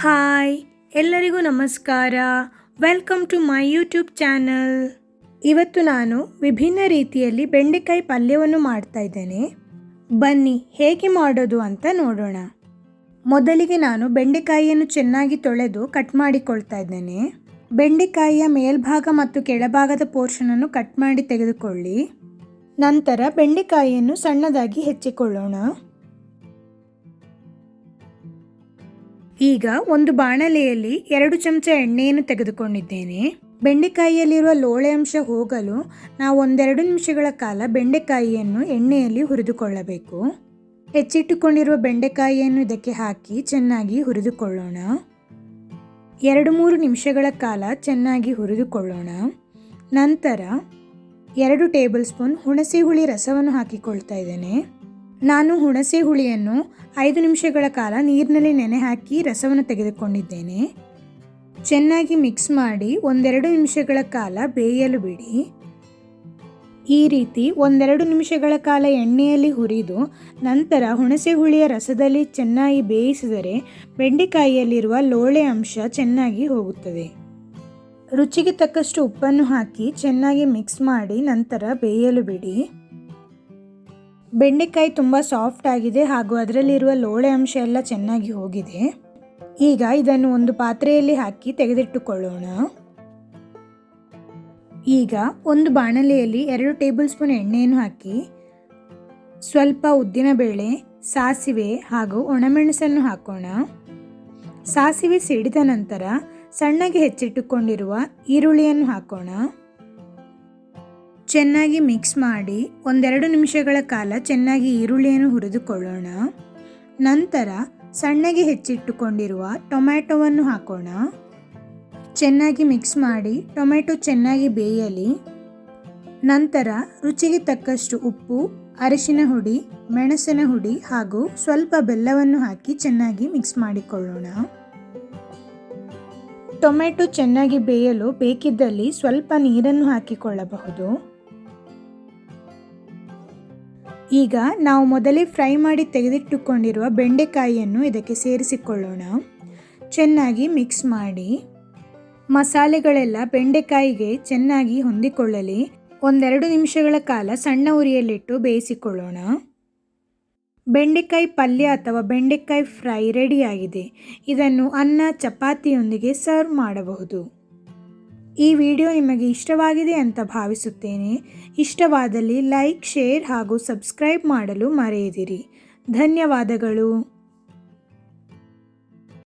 Hi ಎಲ್ಲರಿಗೂ ನಮಸ್ಕಾರ. Welcome to my YouTube channel. ಇವತ್ತು ನಾನು ವಿಭಿನ್ನ ರೀತಿಯಲ್ಲಿ ಬೆಂಡೆಕಾಯಿ ಪಲ್ಯವನ್ನು ಮಾಡ್ತಾ ಇದ್ದೇನೆ. ಬನ್ನಿ ಹೇಗೆ ಮಾಡೋದು ಅಂತ ನೋಡೋಣ. ಮೊದಲಿಗೆ ನಾನು ಬೆಂಡೆಕಾಯಿಯನ್ನು ಚೆನ್ನಾಗಿ ತೊಳೆದು ಕಟ್ ಮಾಡಿಕೊಳ್ತಾ ಇದ್ದೇನೆ. ಬೆಂಡೆಕಾಯಿಯ ಮೇಲ್ಭಾಗ ಮತ್ತು ಕೆಳಭಾಗದ ಪೋರ್ಷನನ್ನು ಕಟ್ ಮಾಡಿ ತೆಗೆದುಕೊಳ್ಳಿ. ನಂತರ ಬೆಂಡೆಕಾಯಿಯನ್ನು ಸಣ್ಣದಾಗಿ ಹೆಚ್ಚಿಕೊಳ್ಳೋಣ. ಈಗ ಒಂದು ಬಾಣಲೆಯಲ್ಲಿ 2 ಚಮಚ ಎಣ್ಣೆಯನ್ನು ತೆಗೆದುಕೊಂಡಿದ್ದೇನೆ. ಬೆಂಡೆಕಾಯಿಯಲ್ಲಿರುವ ಲೋಳೆ ಅಂಶ ಹೋಗಲು ನಾವು 1-2 ನಿಮಿಷಗಳ ಕಾಲ ಬೆಂಡೆಕಾಯಿಯನ್ನು ಎಣ್ಣೆಯಲ್ಲಿ ಹುರಿದುಕೊಳ್ಳಬೇಕು. ಹೆಚ್ಚಿಟ್ಟುಕೊಂಡಿರುವ ಬೆಂಡೆಕಾಯಿಯನ್ನು ಇದಕ್ಕೆ ಹಾಕಿ ಚೆನ್ನಾಗಿ ಹುರಿದುಕೊಳ್ಳೋಣ. 2-3 ನಿಮಿಷಗಳ ಕಾಲ ಚೆನ್ನಾಗಿ ಹುರಿದುಕೊಳ್ಳೋಣ. ನಂತರ 2 ಟೇಬಲ್ ಸ್ಪೂನ್ ಹುಣಸೆ ಹುಳಿ ರಸವನ್ನು ಹಾಕಿಕೊಳ್ತಾ ಇದ್ದೇನೆ. ನಾನು ಹುಣಸೆ ಹುಳಿಯನ್ನು 5 ನಿಮಿಷಗಳ ಕಾಲ ನೀರಿನಲ್ಲಿ ನೆನೆ ಹಾಕಿ ರಸವನ್ನು ತೆಗೆದುಕೊಂಡಿದ್ದೇನೆ. ಚೆನ್ನಾಗಿ ಮಿಕ್ಸ್ ಮಾಡಿ 1-2 ನಿಮಿಷಗಳ ಕಾಲ ಬೇಯಲು ಬಿಡಿ. ಈ ರೀತಿ 1-2 ನಿಮಿಷಗಳ ಕಾಲ ಎಣ್ಣೆಯಲ್ಲಿ ಹುರಿದು ನಂತರ ಹುಣಸೆ ಹುಳಿಯ ರಸದಲ್ಲಿ ಚೆನ್ನಾಗಿ ಬೇಯಿಸಿದರೆ ಬೆಂಡೆಕಾಯಿಯಲ್ಲಿರುವ ಲೋಳೆ ಅಂಶ ಚೆನ್ನಾಗಿ ಹೋಗುತ್ತದೆ. ರುಚಿಗೆ ತಕ್ಕಷ್ಟು ಉಪ್ಪನ್ನು ಹಾಕಿ ಚೆನ್ನಾಗಿ ಮಿಕ್ಸ್ ಮಾಡಿ ನಂತರ ಬೇಯಲು ಬಿಡಿ. ಬೆಂಡೆಕಾಯಿ ತುಂಬ ಸಾಫ್ಟ್ ಆಗಿದೆ ಹಾಗೂ ಅದರಲ್ಲಿರುವ ಲೋಳೆ ಅಂಶ ಎಲ್ಲ ಚೆನ್ನಾಗಿ ಹೋಗಿದೆ. ಈಗ ಇದನ್ನು ಒಂದು ಪಾತ್ರೆಯಲ್ಲಿ ಹಾಕಿ ತೆಗೆದಿಟ್ಟುಕೊಳ್ಳೋಣ. ಈಗ ಒಂದು ಬಾಣಲೆಯಲ್ಲಿ 2 ಟೇಬಲ್ ಸ್ಪೂನ್ ಎಣ್ಣೆಯನ್ನು ಹಾಕಿ ಸ್ವಲ್ಪ ಉದ್ದಿನಬೇಳೆ, ಸಾಸಿವೆ ಹಾಗೂ ಒಣಮೆಣಸನ್ನು ಹಾಕೋಣ. ಸಾಸಿವೆ ಸಿಡಿದ ನಂತರ ಸಣ್ಣಗೆ ಹೆಚ್ಚಿಟ್ಟುಕೊಂಡಿರುವ ಈರುಳ್ಳಿಯನ್ನು ಹಾಕೋಣ. ಚೆನ್ನಾಗಿ ಮಿಕ್ಸ್ ಮಾಡಿ 1-2 ನಿಮಿಷಗಳ ಕಾಲ ಚೆನ್ನಾಗಿ ಈರುಳ್ಳಿಯನ್ನು ಹುರಿದುಕೊಳ್ಳೋಣ. ನಂತರ ಸಣ್ಣಗೆ ಹೆಚ್ಚಿಟ್ಟುಕೊಂಡಿರುವ ಟೊಮ್ಯಾಟೊವನ್ನು ಹಾಕೋಣ. ಚೆನ್ನಾಗಿ ಮಿಕ್ಸ್ ಮಾಡಿ ಟೊಮ್ಯಾಟೊ ಚೆನ್ನಾಗಿ ಬೇಯಲಿ. ನಂತರ ರುಚಿಗೆ ತಕ್ಕಷ್ಟು ಉಪ್ಪು, ಅರಿಶಿನ ಹುಡಿ, ಮೆಣಸಿನ ಹುಡಿ ಹಾಗೂ ಸ್ವಲ್ಪ ಬೆಲ್ಲವನ್ನು ಹಾಕಿ ಚೆನ್ನಾಗಿ ಮಿಕ್ಸ್ ಮಾಡಿಕೊಳ್ಳೋಣ. ಟೊಮ್ಯಾಟೊ ಚೆನ್ನಾಗಿ ಬೇಯಲು ಬೇಕಿದ್ದಲ್ಲಿ ಸ್ವಲ್ಪ ನೀರನ್ನು ಹಾಕಿಕೊಳ್ಳಬಹುದು. ಈಗ ನಾವು ಮೊದಲೇ ಫ್ರೈ ಮಾಡಿ ತೆಗೆದಿಟ್ಟುಕೊಂಡಿರುವ ಬೆಂಡೆಕಾಯಿಯನ್ನು ಇದಕ್ಕೆ ಸೇರಿಸಿಕೊಳ್ಳೋಣ. ಚೆನ್ನಾಗಿ ಮಿಕ್ಸ್ ಮಾಡಿ. ಮಸಾಲೆಗಳೆಲ್ಲ ಬೆಂಡೆಕಾಯಿಗೆ ಚೆನ್ನಾಗಿ ಹೊಂದಿಕೊಳ್ಳಲಿ. 1-2 ನಿಮಿಷಗಳ ಕಾಲ ಸಣ್ಣ ಉರಿಯಲ್ಲಿಟ್ಟು ಬೇಯಿಸಿಕೊಳ್ಳೋಣ. ಬೆಂಡೆಕಾಯಿ ಪಲ್ಯ ಅಥವಾ ಬೆಂಡೆಕಾಯಿ ಫ್ರೈ ರೆಡಿಯಾಗಿದೆ. ಇದನ್ನು ಅನ್ನ, ಚಪಾತಿಯೊಂದಿಗೆ ಸರ್ವ್ ಮಾಡಬಹುದು. ಈ ವಿಡಿಯೋ ನಿಮಗೆ ಇಷ್ಟವಾಗಿದೆ ಅಂತ ಭಾವಿಸುತ್ತೇನೆ. ಇಷ್ಟವಾದಲ್ಲಿ ಲೈಕ್, ಶೇರ್ ಹಾಗೂ ಸಬ್ಸ್ಕ್ರೈಬ್ ಮಾಡಲು ಮರೆಯದಿರಿ. ಧನ್ಯವಾದಗಳು.